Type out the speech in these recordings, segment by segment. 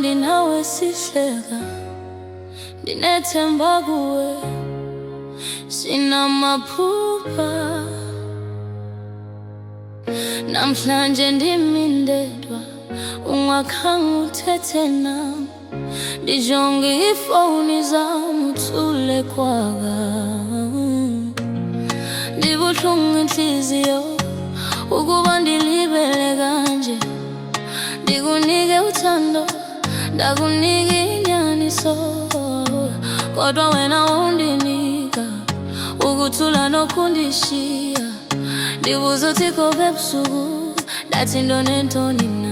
ndinawe sihleka, ndinethemba kuwe, sinamaphupha. Namhlanje ndimindedwa, ungakhange uthethe nami, ndijonge ifowuni zami uthule kwaka. Ndibuhlungu inhliziyo ukuba ndilibele kanje, ndikunike uthando, ndakunika inyaniso, kodwa wena undinika ukuthula nokundishiya. Ndibuza uthi kobe ebusuku, ndathi ntoni na,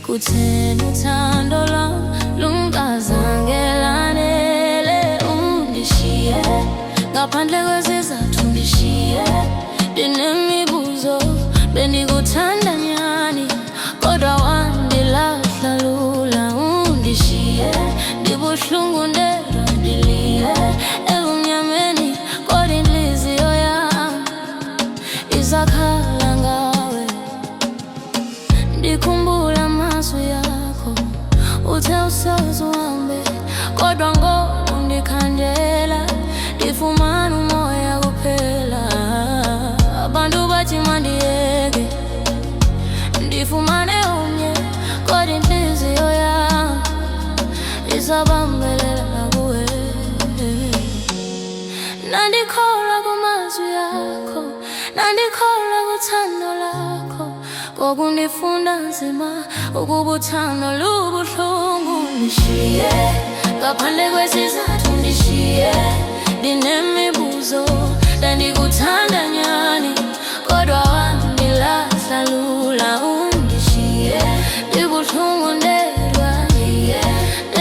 kutheni uthando lwami lungazange lanele. Undishiye ngaphandle kwesizathu, undishiye ndinemibuzo, bendikuthanda nyani kodwa wandilahla lula. Undishiye ndibuhlungu ndedwa ndiliye ebumnyameni, kodwa inhliziyo yami isakhala ngawe. Ndikhumbula amazwi yakho, uthe usoze uhambe, kodwa ngoku undikhandela, ndifumana umoya kuphela. Abantu bathi mandiyeke, ndifumane omnye, kodwa inhliziyo yami isabambelela kuwe. Nandikholwa kumazwi yakho, nandikholwa kuthando lakho, ngoku ndifunda nzima ukuba uthando lubuhlungu. Undishiye ngaphandle kwesizathu, undishiye ndinemibuzo, ndandikuthanda nyani kodwa wandilahla lula. Undishiye ndibuhlungu ndedwa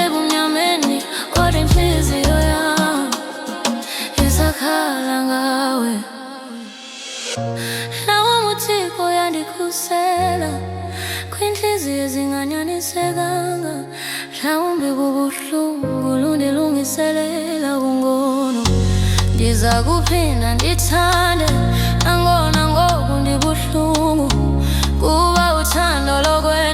ebumnyameni, kodwa inhliziyo yami isakhala ngawe. Nawe uMuthixo yandikhusela kwinhliziyo ezinganyanisekanga, mhlawumbi kubuhlungu lundilungiselela kungono. Ndiza kuphinda ndithande nangona ngoku ndibuhlungu, kuba uthando lokwe